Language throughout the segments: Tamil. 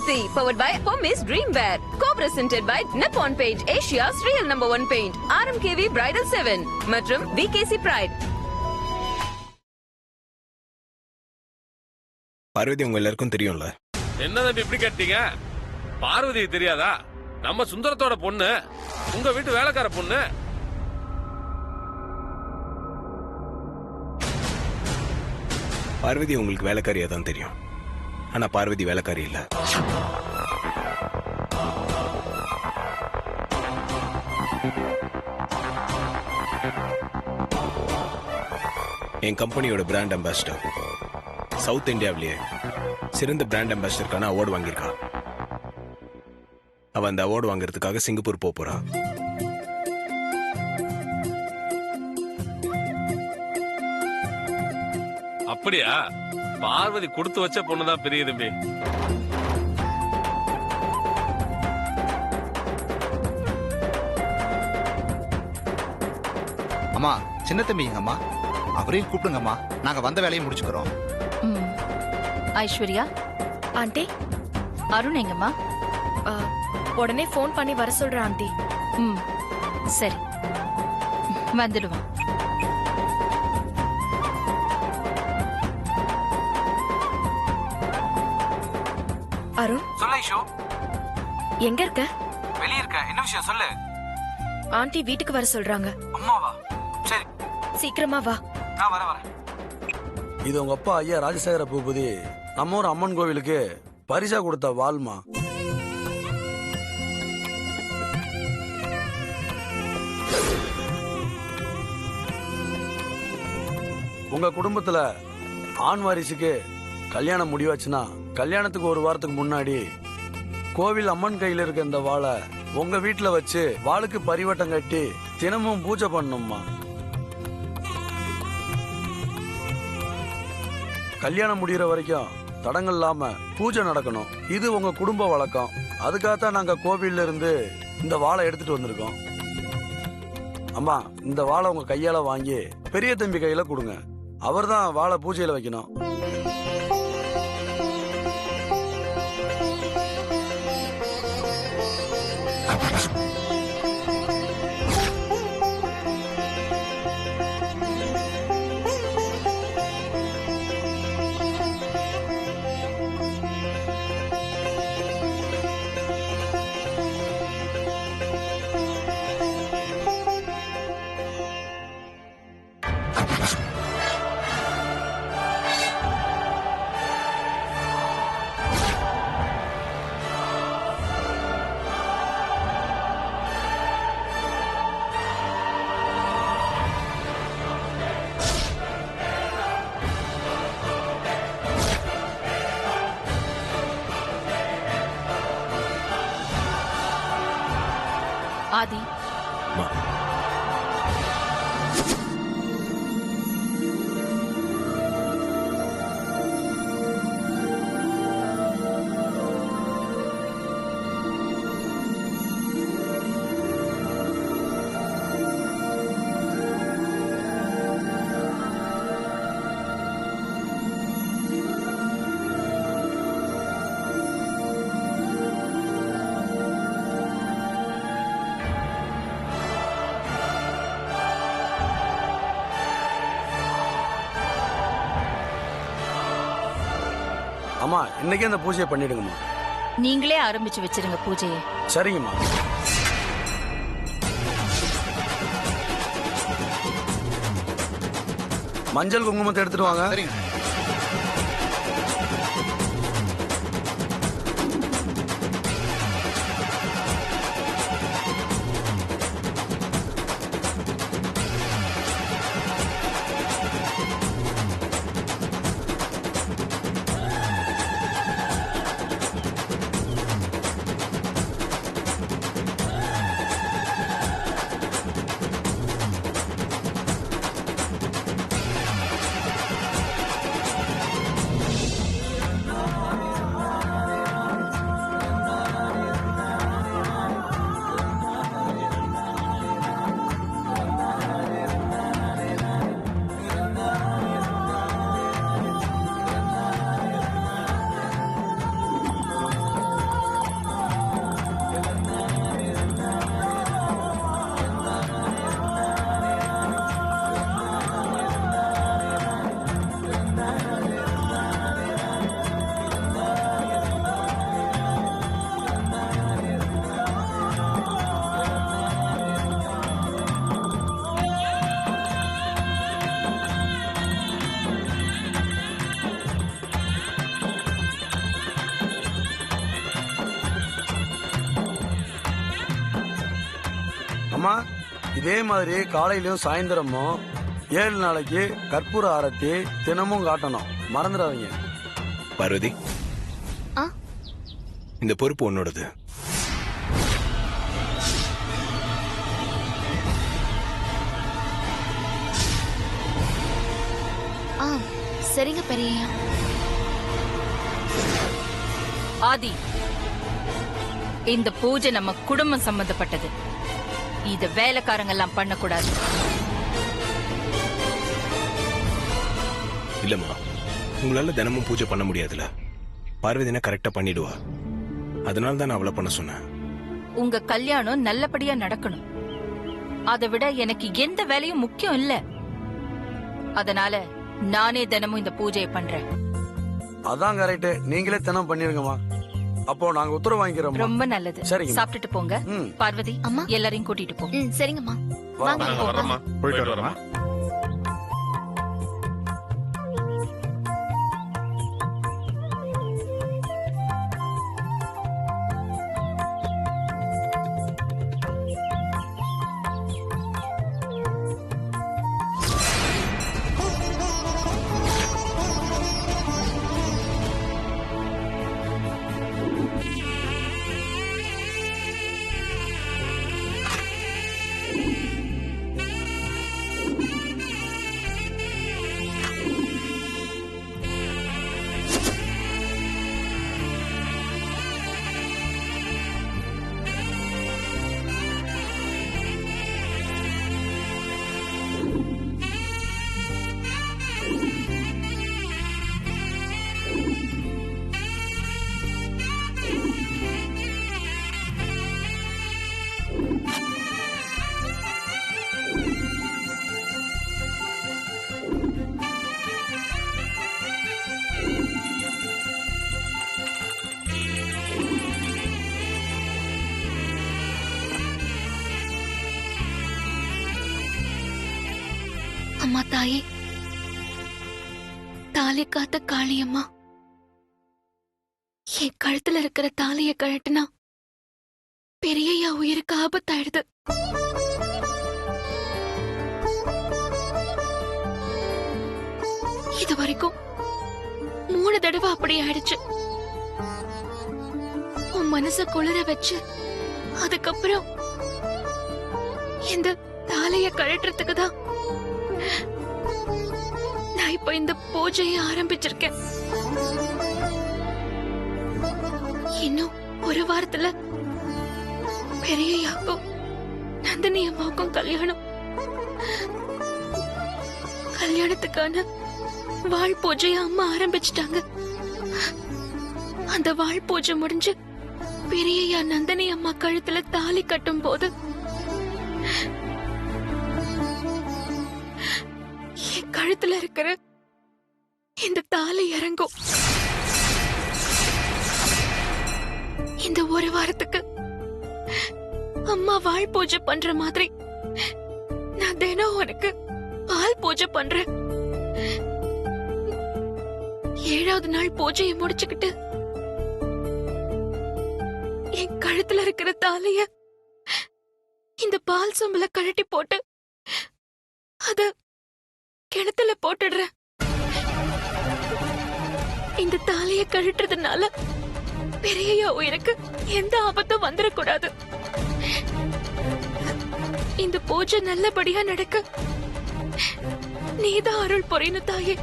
Parvati, powered by Pommis Dreamwear. Co-presented by Nippon Paint, Asia's real #1 paint. RMKV Bridal 7 மற்றும் VKC Pride. பார்வதி உங்க எல்லாருக்கும் தெரியும்ல. என்ன தம்பி இப்படி கேட்டீங்க? பார்வதி தெரியாதா? நம்ம சுந்தரத்தோட பொண்ணு, உங்க வீட்டு வேலைக்கார பொண்ணு. பார்வதி உங்களுக்கு வேலைக்காரியா தான் தெரியும். ஆனா பார்வதி வேலைக்காரி இல்ல. என் கம்பெனியோட பிராண்ட் அம்பாசிடர். சவுத் இந்தியாவிலேயே சிறந்த பிராண்ட் அம்பாசிடருக்கான அவார்டு வாங்கியிருக்கா. அவ அந்த அவார்டு வாங்குறதுக்காக சிங்கப்பூர் போறா. அப்படியா? பார்வதி கொடுத்து வச்ச பொண்ணுதான் பெரிய தம்பி. அம்மா, சின்ன தம்பி எங்கம்மா? அவரையும் கூப்பிடுங்கம்மா, நாங்க வந்த வேலையை முடிச்சுக்கிறோம். ஐஸ்வர்யா ஆண்டி, அருண் எங்கம்மா? உடனே ஃபோன் பண்ணி வர சொல்றேன் ஆண்டி. சரி, வந்துடுவான். அருண், சொல்ல ஐஷோ. எங்க இருக்க? வெளிய இருக்க. என்ன விஷயம் சொல்லு. ஆண்டி வீட்டுக்கு வர சொல்றாங்க. அம்மாவா? சரி, சீக்கிரமா வா. நான் வரேன். இது உங்க அப்பா ஐயா ராஜசேகர பூபதி நம்ம ஊர் அம்மன் கோவிலுக்கு பரிசா கொடுத்த வால்மா. உங்க குடும்பத்துல ஆண் வாரிசுக்கு கல்யாணம் முடிவாச்சுன்னா கல்யாணத்துக்கு ஒரு வாரத்துக்கு முன்னாடி கோவில் அம்மன் கையில இருக்க இந்த வாளை உங்க வீட்டுல வச்சு வாளுக்கு பரிவட்டம் கட்டி தினமும் பூஜை பண்ணணும்மா. கல்யாணம் முடிகிற வரைக்கும் தடங்கள் இல்லாம பூஜை நடக்கணும். இது உங்க குடும்ப வழக்கம். அதுக்காகத்தான் நாங்க கோவில்ல இருந்து இந்த வாளை எடுத்துட்டு வந்திருக்கோம். அம்மா, இந்த வாளை உங்க கையால வாங்கி பெரிய தம்பி கையில கொடுங்க. அவர் தான் வாளை பூஜையில வைக்கணும். ஆதி, அம்மா, இன்னைக்கே அந்த பூஜையை பண்ணிடுங்கம்மா. நீங்களே ஆரம்பிச்சு வச்சிருங்க பூஜையை. சரிங்கம்மா. மஞ்சள் குங்குமத்தை எடுத்துட்டு வாங்க. சரிங்க. அம்மா இதே மாதிரி காலையிலயும் சாயந்தரமும் 7 நாளைக்கு கற்பூர ஆரத்தி தினமும் காட்டணும், மறந்துடாதீங்க. பார்வதி, ஆ? இந்த பொறுப்பு உன்னோடது. ஆ சரிங்க பெரியய்யா. ஆதி, இந்த பூஜை நம்ம குடும்பம் சம்பந்தப்பட்டது. இத வேலைக்காரங்க எல்லாம் பண்ணக்கூடாது. இல்லம்மா, உங்களால தினமும் பூஜை பண்ண முடியாதுல. பார்வதினா கரெக்டா பண்ணிடுவா. அதனால தான் நான் அவளை பண்ண சொன்னேன். உங்க கல்யாணம் நல்லபடியா நடக்கணும். அதை விட எனக்கு எந்த வேலையும் முக்கியம் இல்ல. அதனால நானே தினமும் இந்த பூஜையை பண்றேன். அதான் கரெக்ட், நீங்களே தினம் பண்ணிருங்கம்மா. அப்போ நாங்க உத்தரவு வாங்கிக்கிறோம். ரொம்ப நல்லது. சரிங்க. சாப்பிட்டுட்டு போங்க. ம். பார்வதி, அம்மா. எல்லாரையும் கூட்டிட்டு போ. சரிங்கம்மா. வாங்க. நாங்க வர்றோம்மா. போயிட்டு வரோம்மா. அம்மா தாயே, தாலி காத்த காளியம்மா, என் கழுத்துல இருக்கிற தாலிய கழட்டுனா பெரியய்யா உயிருக்கு ஆபத்தாயிடுது. இது வரைக்கும் 3 தடவை அப்படி ஆயிடுச்சு. உன் மனச குளிர வச்சு அதுக்கப்புறம் இந்த தாலிய கழட்டுறதுக்கு தான் நான் இப்ப இந்த பூஜையை ஆரம்பிச்சிருக்கேன். இன்னும் ஒரு வாரத்துல பெரியய்யாக்கும் நந்தினி அம்மாவுக்கும் கல்யாணம். கல்யாணத்துக்கான வாழ் பூஜையை அம்மா ஆரம்பிச்சிட்டாங்க. அந்த வாழ் பூஜை முடிஞ்சு பெரியய்யா நந்தினி அம்மா கழுத்துல தாலி கட்டும் போது என் கழுத்துல இருக்கிற இந்த தாலி இறங்கும். இந்த ஒரு வாரத்துக்கு அம்மா வாழ் பூஜை பண்ற மாதிரி நான் தினம் உனக்கு பால் பூஜை பண்றேன். 7வது நாள் பூஜையை முடிச்சுக்கிட்டு என் கழுத்துல இருக்கிற தாலிய இந்த பால் சொம்பல கழட்டி போட்டு அத கிணத்துல போட்டுடுறேன். இந்த தாலிய கழட்டுறதுனால பெரியய்யா உயிருக்கு எந்த ஆபத்தும் வந்துடக்கூடாது. இந்த பூஜை நல்லபடியா நடக்க நீதான் அருள் புரியணும் தாயே.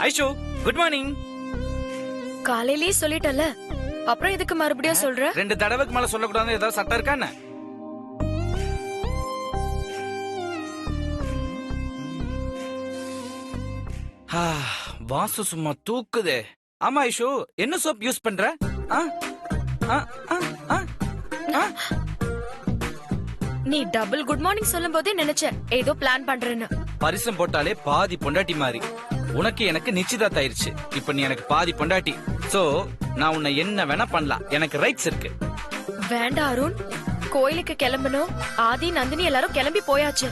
Aishu, good morning. காலையிலேயே சொல்லிட்டல, அப்புறம் எதுக்கு மறுபடியும் சொல்ற? 2 தடவைக்கு மேல சொல்லக்கூடாது, ஏதாவது சட்டம் இருக்கா என்ன? வாசு சும்மா தூக்குதே. ஆமா ஐஷு, என்ன சோப் யூஸ் பண்ற? ஆ? ஆ? ஆ? ஆ? ஆ? நீ டபுள் குட் மார்னிங் சொல்லும் போதே நினைச்சேன் ஏதோ பிளான் பண்றேன்னு. பரிசம் போட்டாலே பாதி பொண்டாட்டி மாதிரி. உனக்கு எனக்கு நிச்சயதார்த்தம் ஆயிருச்சு. இப்ப நீ எனக்கு பாதி பொண்டாட்டி. சோ நான் உன்னை என்ன வேணா பண்ணலாம். எனக்கு ரைட்ஸ் இருக்கு. வேண்டாம் அருண், கோயிலுக்கு கிளம்பணும். ஆதி நந்தினி எல்லாரும் கிளம்பி போயாச்சு.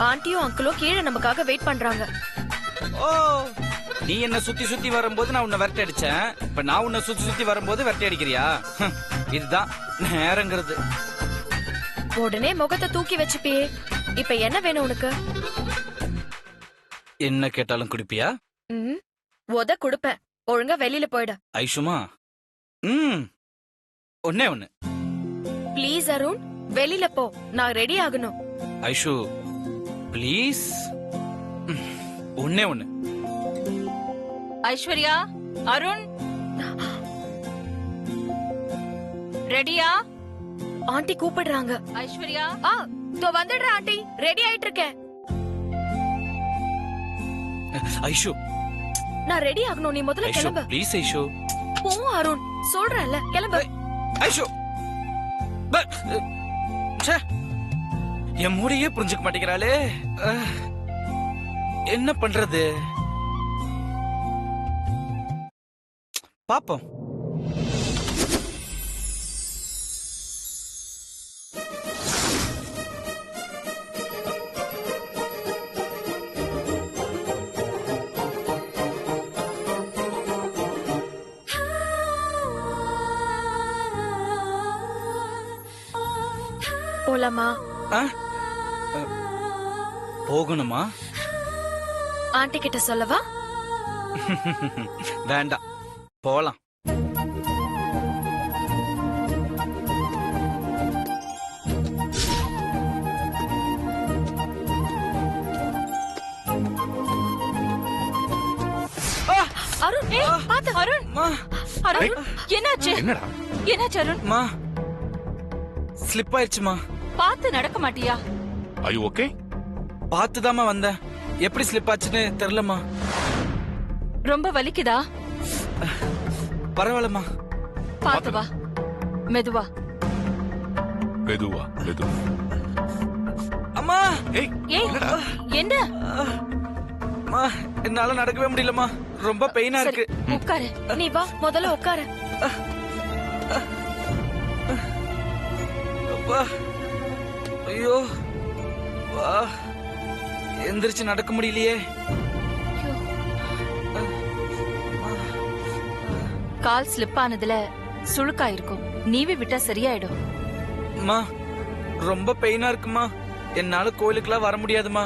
ஆண்டியும் அங்கிளும் கீழே நமக்காக வெயிட் பண்றாங்க. ஓ, நீ என்ன சுத்தி சுத்தி வரும்போது நான் உன்னை விரட்டி அடிச்சேன். இப்ப நான் உன்னை சுத்தி சுத்தி வரும்போது விரட்டி அடிக்கிறியா? இதுதான் நேரங்கிறது. உடனே முகத்தை தூக்கி வச்சுப்பியே. இப்ப என்ன வேணும் உனக்கு? என்ன கேட்டாலும் குடிப்பியா? உத குடுப்பேன். ஒழுங்கா வெளியில போயிட. ஐஷுமா, ஒன்னே ஒண்ணு. ப்ளீஸ் அருண், வெளியில போ. நான் ரெடி ஆகணும். ஐஷு ப்ளீஸ், ஒன்னே ஒண்ணு. ஐஸ்வர்யா, அருண் ரெடியா? ஆண்டி கூப்பிடுறாங்க. ஐஸ்வர்யா, தோ வந்துடுறேன் ஆண்டி. ரெடி ஆயிட்டு இருக்கேன். ஐஷு, நான் ரெடி ஆகணும். நீ முதல்ல ஐஷு கிளம்பு. ப்ளீஸ் ஐஷு. போ அருண், சொல்றேன்ல கிளம்பு. ஐஷு, என் மூடையே புரிஞ்சுக்க மாட்டேங்கிறாளே. என்ன பண்றது? பாப்போம். போலாமா? போகணுமா? ஆண்டி கிட்ட சொல்லவா? வேண்டாம், போலாம். அருண், பாத்து. அருண், அருண், என்னாச்சு? என்னடா? என்னாச்சு அருண்? மா, ஸ்லிப் ஆயிடுச்சுமா. பார்த்து நடக்க மாட்டியா? Are you okay? பார்த்துதாம்மா வந்தேன். எப்படி ஸ்லிப் ஆச்சுன்னு தெரியலமா. ரொம்ப வலிக்குதா? பரவாயில்லம்மா. பார்த்து வா, மெதுவா. மெதுவா மெதுவா. அம்மா, ஏய் ஏய், என்ன? அம்மா, என்னால நடக்கவே முடியலம்மா. ரொம்ப பெயினா சரி, இருக்கு. உட்காரு. நீ வா, முதல்ல உட்காரு. அப்பா, ஐயோ, வா, எந்திரிச்சு நடக்க முடியலையே. கால் ஸ்லிப் ஆனதுல சுளுக்கா இருக்கும். நீவி விட்டா சரியாயிடும். அம்மா, ரொம்ப பெயினா இருக்குமா. என்னால கோயிலுக்குலாம் வர முடியாதுமா.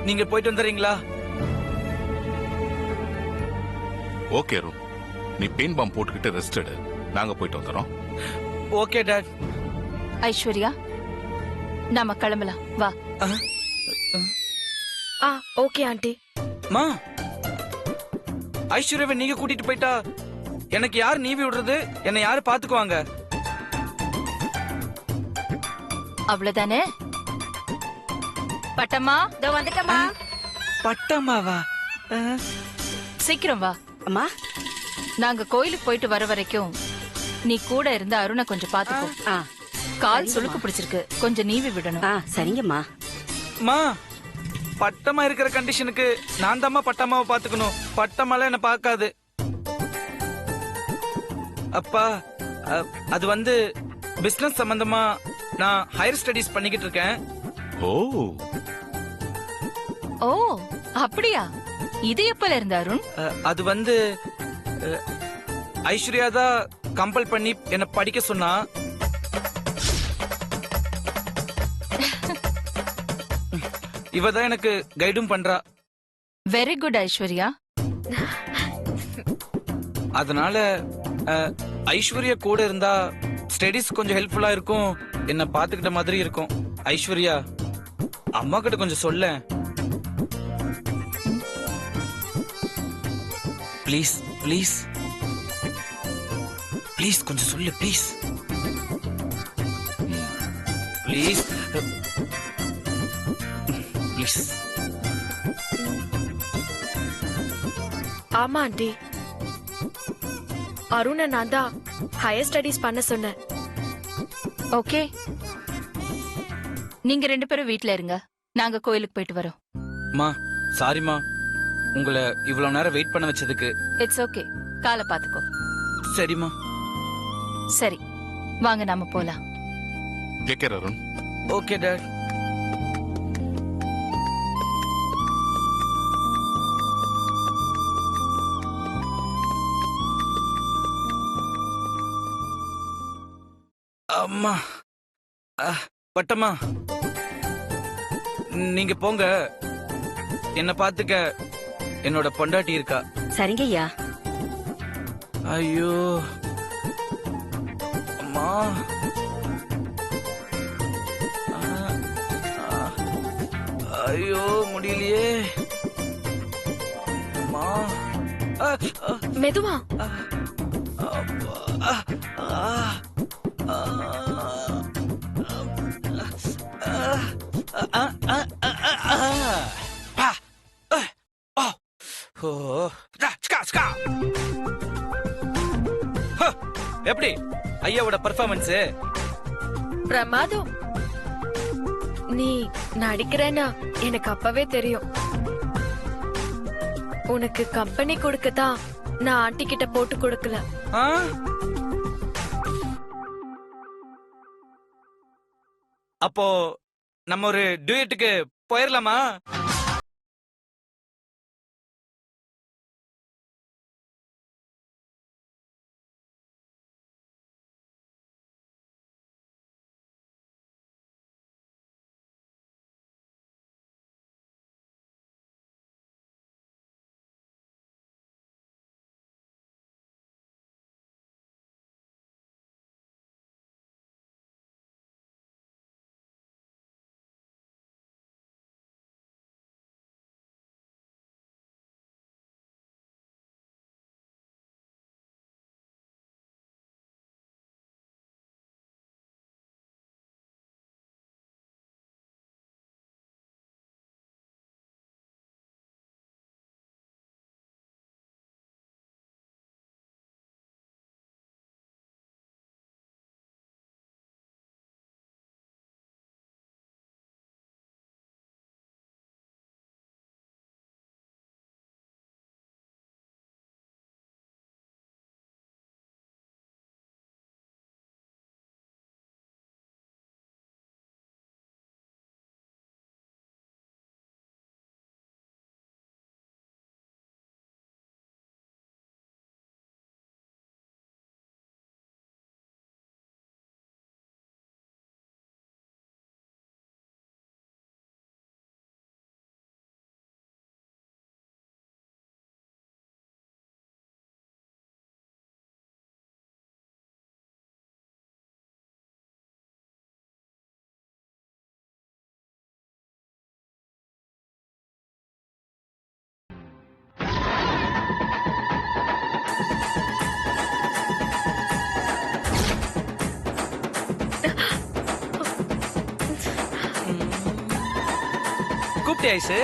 நீங்க போயிட்டு வந்துறீங்களா? ஓகே ரூம், நீ பெயின் பாம் போட்டுக்கிட்டு ரெஸ்ட் எடு. நாங்க போயிட்டு வந்துறோம். Okay dot. ஐஸ்வர்யா, நாம கிளம்பலாம் வா. Okay aunty. மா, ஐஸ்வர்யாவை நீங்க கூட்டிட்டு போயிட்டா எனக்கு யார் நீவி விடுறது? என்னை யாரு பாத்துக்குவாங்க? அவ்வளவுதானே? பட்டம்மா, இதோ வந்துட்டமா. பட்டம்மாவா? சீக்கிரம் வா. அம்மா, நாங்க கோயிலுக்கு போயிட்டு வர வரைக்கும் நீ கூட இருந்த அருணை கொஞ்சம் பாத்துக்கோ. கால் சுளுக்கு பிடிச்சிருக்கு, கொஞ்சம் நீவி விடணும். சரிங்கம்மா. மா, பட்டமா இருக்கிற கண்டிஷனுக்கு நான் தாம்மா பட்டம்மாவை பாத்துக்கணும். பட்டம்மால என்ன பாக்காது. அப்பா, அது வந்து பிசினஸ் சம்பந்தமா நான் ஹையர் ஸ்டடீஸ் பண்ணிக்கிட்டு இருக்கேன். ஓ ஓ, அப்படியா? இது எப்பல இருந்த அருண்? அது வந்து ஐஸ்வர்யா தான் கம்பல் பண்ணி என்ன படிக்க சொன்னா. இவதான் எனக்கு கைடும் பண்றா. Very good Aishwarya. அதனால ஐஸ்வர்யா கூட இருந்தா ஸ்டடீஸ் கொஞ்சம் ஹெல்ப்ஃபுல்லா இருக்கும். என்ன பாத்துக்கிட்ட மாதிரி இருக்கும். ஐஸ்வர்யா, அம்மா கிட்ட கொஞ்சம் சொல்ல ப்ளீஸ். ப்ளீஸ் ப்ளீஸ், கொஞ்சம் சொல்லு ப்ளீஸ். Please please. ஆமா ஆண்டி, அருணை நான் தான் ஹையர் ஸ்டடீஸ் பண்ண சொன்னேன். ஓகே, நீங்க 2 பேரும் வீட்ல இருங்க, நாங்க கோயிலுக்கு போயிட்டு வரோம். மா சாரிம்மா, உங்களை இவ்வளவு நேரம் வெயிட் பண்ண வச்சதுக்கு. இட்ஸ் ஓகே, காலை பாத்துக்கோ. சரிம்மா. சரி, வாங்க நாம போலாம். Take care Arun. Okay dot. அம்மா, பட்டம்மா, நீங்க போங்க. என்ன பாத்துக்க என்னோட பொண்டாட்டி இருக்கா. சரிங்க ஐயா. ஐயோ அம்மா, ஐயோ முடியலையே அம்மா. மெதுவா. எப்படி ஐயாவோட பெர்ஃபார்மன்ஸ்? பிரமாதம். நீ நடிக்கிறேன்னா எனக்கு அப்பவே தெரியும். உனக்கு கம்பெனி கொடுக்கதான் நான் ஆண்டி கிட்ட போட்டு கொடுக்கல. அப்போ நம்ம ஒரு டுயட்டுக்கு போயிரலாமா? கூப்பிட்டே ஐசு.